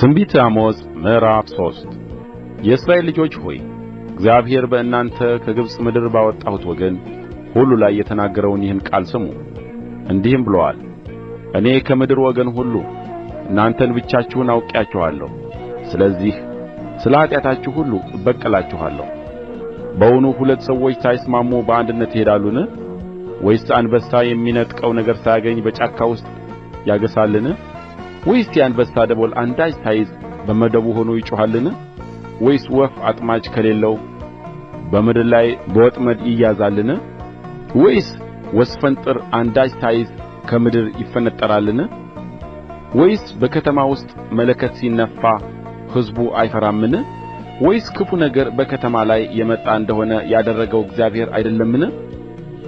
ትንቢተ አሞጽ ምዕራፍ 3 የእስራኤል ልጆች ሆይ እግዚአብሔር በእናንተ ከግብጽ ምድር ባወጣሁት ወገን ሁሉ ላይ የተናገረውን ይህን ቃል ስሙ። እንዲህም ብሎአል። እኔ ከምድር ወገን ሁሉ እናንተን ብቻችሁን አውቄአችኋለሁ። ስለዚህ ስለ ኃጢአታችሁ ሁሉ እበቀላችኋለሁ። በውኑ ሁለት ሰዎች ሳይስማሙ በአንድነት ይሄዳሉን? ወይስ አንበሳ የሚነጥቀው ነገር ሳያገኝ በጫካ ውስጥ ያገሳልን? ወይስ የአንበሳ ደቦል አንዳች ሳይዝ በመደቡ ሆኖ ይጮኻልን? ወይስ ወፍ አጥማጅ ከሌለው በምድር ላይ በወጥመድ ይያዛልን? ወይስ ወስፈንጥር አንዳች ሳይዝ ከምድር ይፈነጠራልን? ወይስ በከተማ ውስጥ መለከት ሲነፋ ሕዝቡ አይፈራምን? ወይስ ክፉ ነገር በከተማ ላይ የመጣ እንደሆነ ያደረገው እግዚአብሔር አይደለምን?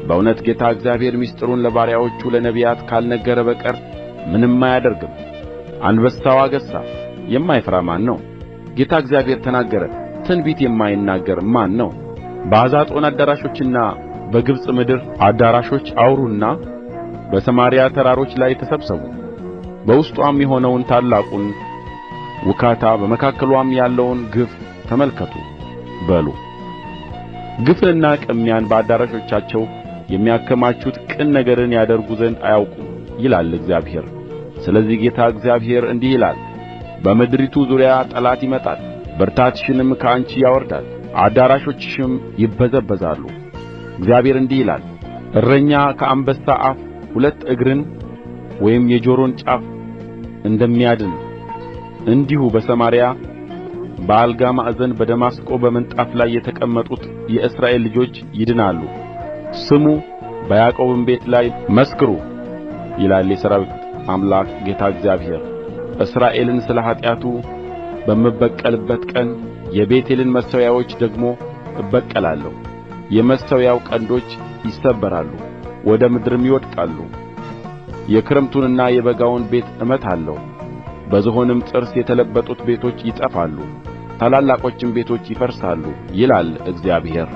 በእውነት ጌታ እግዚአብሔር ምሥጢሩን ለባሪያዎቹ ለነቢያት ካልነገረ በቀር ምንም አያደርግም። አንበሳው አገሣ፣ የማይፈራ ማን ነው? ጌታ እግዚአብሔር ተናገረ፣ ትንቢት የማይናገር ማን ነው? በአዛጦን አዳራሾችና በግብጽ ምድር አዳራሾች አውሩና በሰማርያ ተራሮች ላይ ተሰብሰቡ። በውስጧም የሆነውን ታላቁን ውካታ በመካከልዋም ያለውን ግፍ ተመልከቱ በሉ። ግፍንና ቅሚያን በአዳራሾቻቸው የሚያከማቹት ቅን ነገርን ያደርጉ ዘንድ አያውቁም ይላል እግዚአብሔር። ስለዚህ ጌታ እግዚአብሔር እንዲህ ይላል፣ በምድሪቱ ዙሪያ ጠላት ይመጣል፣ ብርታትሽንም ከአንቺ ያወርዳል፣ አዳራሾችሽም ይበዘበዛሉ። እግዚአብሔር እንዲህ ይላል፣ እረኛ ከአንበሳ አፍ ሁለት እግርን ወይም የጆሮን ጫፍ እንደሚያድን እንዲሁ በሰማርያ በአልጋ ማዕዘን በደማስቆ በምንጣፍ ላይ የተቀመጡት የእስራኤል ልጆች ይድናሉ። ስሙ፣ በያዕቆብም ቤት ላይ መስክሩ ይላል የሠራዊት አምላክ ጌታ እግዚአብሔር። እስራኤልን ስለ ኃጢአቱ በምበቀልበት ቀን የቤቴልን መሠዊያዎች ደግሞ እበቀላለሁ። የመሠዊያው ቀንዶች ይሰበራሉ፣ ወደ ምድርም ይወድቃሉ። የክረምቱንና የበጋውን ቤት እመታለሁ። በዝሆንም ጥርስ የተለበጡት ቤቶች ይጠፋሉ፣ ታላላቆችም ቤቶች ይፈርሳሉ ይላል እግዚአብሔር።